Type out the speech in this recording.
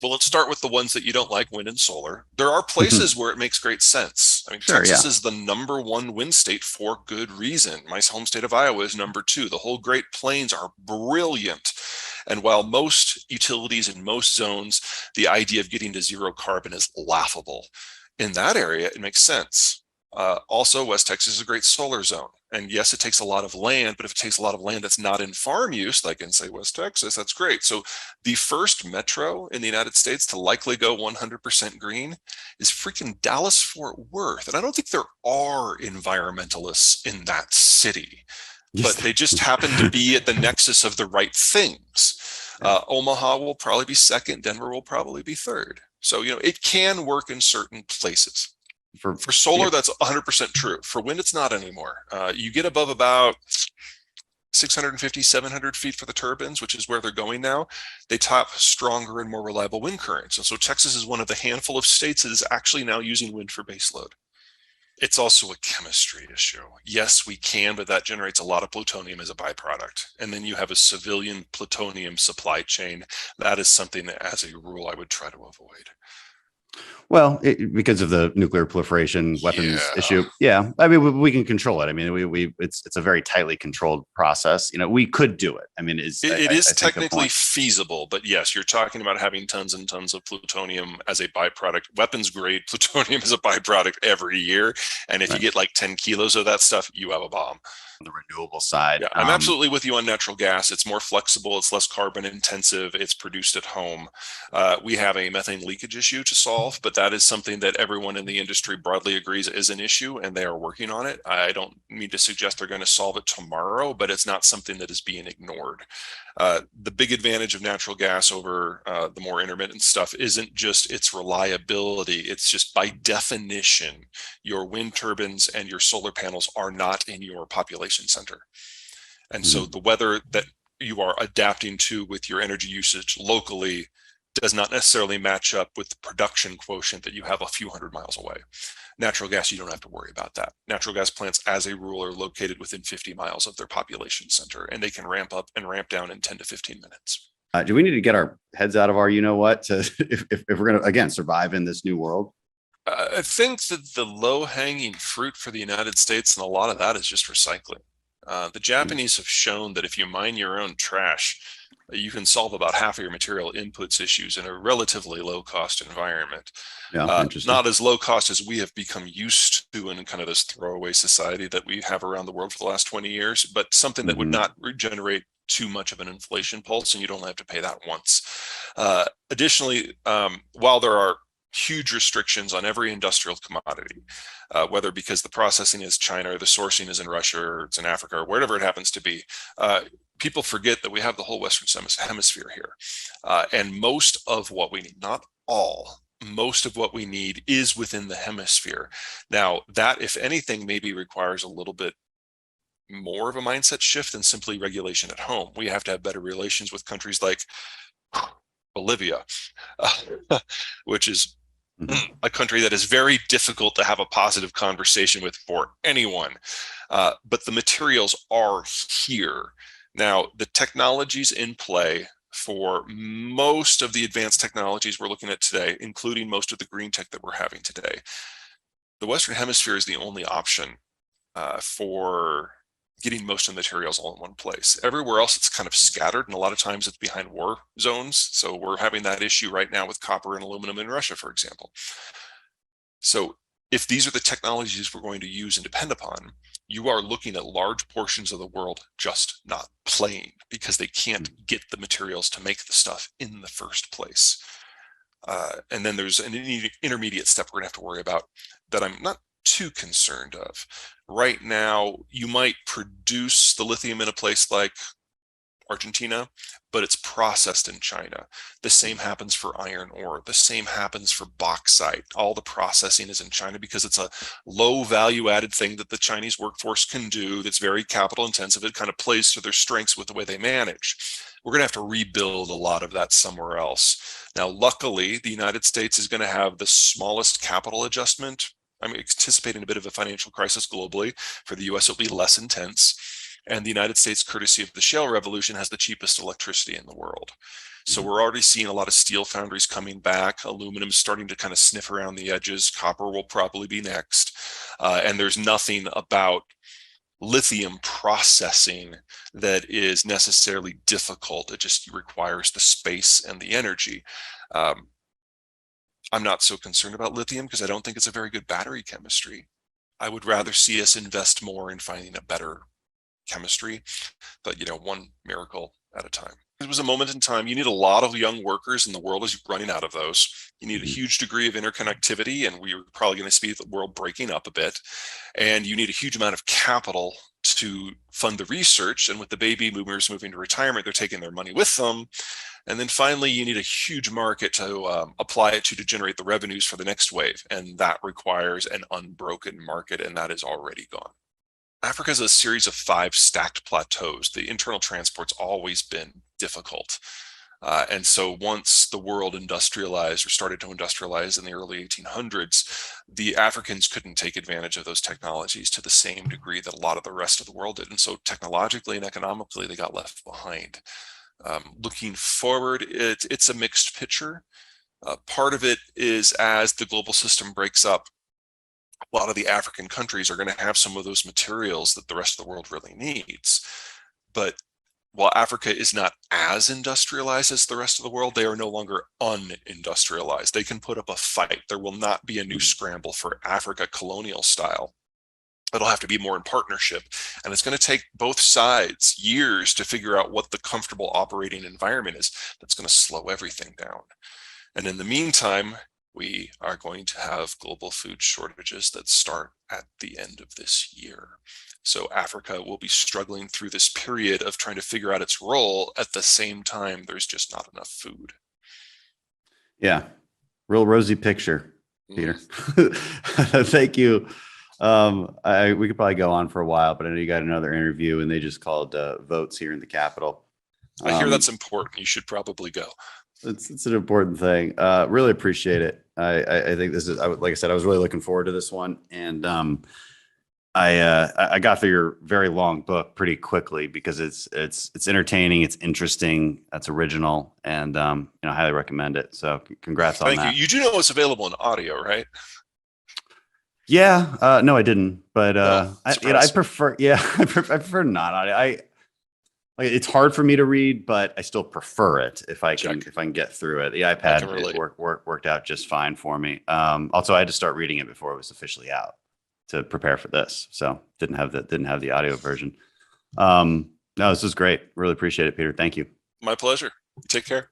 Well, let's start with the ones that you don't like, wind and solar. There are places where it makes great sense. I mean, Sure, Texas yeah. is the #1 wind state for good reason. My home state of Iowa is #2. The whole Great Plains are brilliant. And while most utilities in most zones, the idea of getting to zero carbon is laughable, in that area, it makes sense. Also, West Texas is a great solar zone. And yes, it takes a lot of land, but if it takes a lot of land that's not in farm use, like in, say, West Texas, that's great. So the first metro in the United States to likely go 100% green is freaking Dallas Fort Worth. And I don't think there are environmentalists in that city, Yes. but they just happen to be at the nexus of the right things. Yeah. Omaha will probably be second. Denver will probably be third. So, it can work in certain places. For For solar, yeah. that's 100% true. For wind, it's not anymore. You get above about 650, 700 feet for the turbines, which is where they're going now, they tap stronger and more reliable wind currents. And so Texas is one of the handful of states that is actually now using wind for baseload. It's also a chemistry issue. Yes, we can, but that generates a lot of plutonium as a byproduct. And then you have a civilian plutonium supply chain. That is something that, as a rule, I would try to avoid. Well, because of the nuclear proliferation weapons Yeah. issue, yeah. I mean, we can control it. I mean, it's a very tightly controlled process. We could do it. I mean, It is I think the technically point. feasible, but yes, you're talking about having tons and tons of plutonium as a byproduct. Weapons grade plutonium is a byproduct every year. And if you Right. get like 10 kilos of that stuff, you have a bomb. On the renewable side. Yeah, I'm absolutely with you on natural gas. It's more flexible, it's less carbon intensive, it's produced at home. We have a methane leakage issue to solve, but that is something that everyone in the industry broadly agrees is an issue, and they are working on it. I don't mean to suggest they're going to solve it tomorrow, but it's not something that is being ignored. The big advantage of natural gas over the more intermittent stuff isn't just its reliability, it's just by definition, your wind turbines and your solar panels are not in your population center. And so Mhm. the weather that you are adapting to with your energy usage locally does not necessarily match up with the production quotient that you have a few hundred miles away. Natural gas, you don't have to worry about that. Natural gas plants, as a rule, are located within 50 miles of their population center, and they can ramp up and ramp down in 10 to 15 minutes. Do we need to get our heads out of our, what, to if we're going to again survive in this new world? I think that the low hanging fruit for the United States, and a lot of that is just recycling. The Hmm. Japanese have shown that if you mine your own trash, you can solve about half of your material inputs issues in a relatively low cost environment. Yeah, interesting. Not as low cost as we have become used to in kind of this throwaway society that we have around the world for the last 20 years, but something that would Hmm. not regenerate too much of an inflation pulse, and you don't have to pay that once. Additionally, while there are huge restrictions on every industrial commodity, whether because the processing is China or the sourcing is in Russia or it's in Africa or wherever it happens to be. People forget that we have the whole Western hemisphere here. And most of what we need, not all, most of what we need is within the hemisphere. Now, that, if anything, maybe requires a little bit more of a mindset shift than simply regulation at home. We have to have better relations with countries like Bolivia, which is Hmm. a country that is very difficult to have a positive conversation with for anyone. But the materials are here. Now, the technologies in play for most of the advanced technologies we're looking at today, including most of the green tech that we're having today, the Western Hemisphere is the only option for getting most of the materials all in one place. Everywhere else, it's kind of scattered, and a lot of times it's behind war zones. So we're having that issue right now with copper and aluminum in Russia, for example. So if these are the technologies we're going to use and depend upon, you are looking at large portions of the world just not playing because they can't get the materials to make the stuff in the first place. And then there's an intermediate step we're going to have to worry about that I'm not too concerned of. Right now, you might produce the lithium in a place like Argentina, but it's processed in China. The same happens for iron ore. The same happens for bauxite. All the processing is in China because it's a low value added thing that the Chinese workforce can do that's very capital intensive. It kind of plays to their strengths with the way they manage. We're going to have to rebuild a lot of that somewhere else. Now, luckily, the United States is going to have the smallest capital adjustment. I'm anticipating a bit of a financial crisis globally. For the US, it'll be less intense. And the United States, courtesy of the shale revolution, has the cheapest electricity in the world. So we're already seeing a lot of steel foundries coming back. Aluminum is starting to kind of sniff around the edges. Copper will probably be next. And there's nothing about lithium processing that is necessarily difficult. It just requires the space and the energy. I'm not so concerned about lithium because I don't think it's a very good battery chemistry. I would rather see us invest more in finding a better chemistry, but one miracle at a time. It was a moment in time. You need a lot of young workers, and the world is running out of those. You need a huge degree of interconnectivity, and we're probably going to see the world breaking up a bit. And you need a huge amount of capital to fund the research. And with the baby boomers moving to retirement, they're taking their money with them. And then finally, you need a huge market to apply it to generate the revenues for the next wave. And that requires an unbroken market, and that is already gone. Africa is a series of 5 stacked plateaus. The internal transport's always been difficult. And so once the world industrialized or started to industrialize in the early 1800s, the Africans couldn't take advantage of those technologies to the same degree that a lot of the rest of the world did. And so technologically and economically, they got left behind. Looking forward, it's a mixed picture. Part of it is as the global system breaks up, a lot of the African countries are going to have some of those materials that the rest of the world really needs. But while Africa is not as industrialized as the rest of the world, they are no longer unindustrialized. They can put up a fight. There will not be a new scramble for Africa colonial style. It'll have to be more in partnership. And it's going to take both sides years to figure out what the comfortable operating environment is that's going to slow everything down. And in the meantime, we are going to have global food shortages that start at the end of this year. So Africa will be struggling through this period of trying to figure out its role. At the same time, there's just not enough food. Yeah. Real rosy picture, Peter. Thank you. We could probably go on for a while, but I know you got another interview and they just called votes here in the Capitol. I hear that's important. You should probably go. It's an important thing. Really appreciate it. I think this is, like I said, I was really looking forward to this one. And I got through your very long book pretty quickly because it's entertaining, it's interesting, that's original, and I highly recommend it. So congrats on that. Thank you. You do know it's available in audio, right? Yeah. No, I didn't. But I prefer. Yeah, I prefer not audio. Like it's hard for me to read, but I still prefer it if I can get through it. The iPad worked out just fine for me. Also, I had to start reading it before it was officially out to prepare for this, so didn't have the audio version. No, this was great. Really appreciate it, Peter. Thank you. My pleasure. Take care.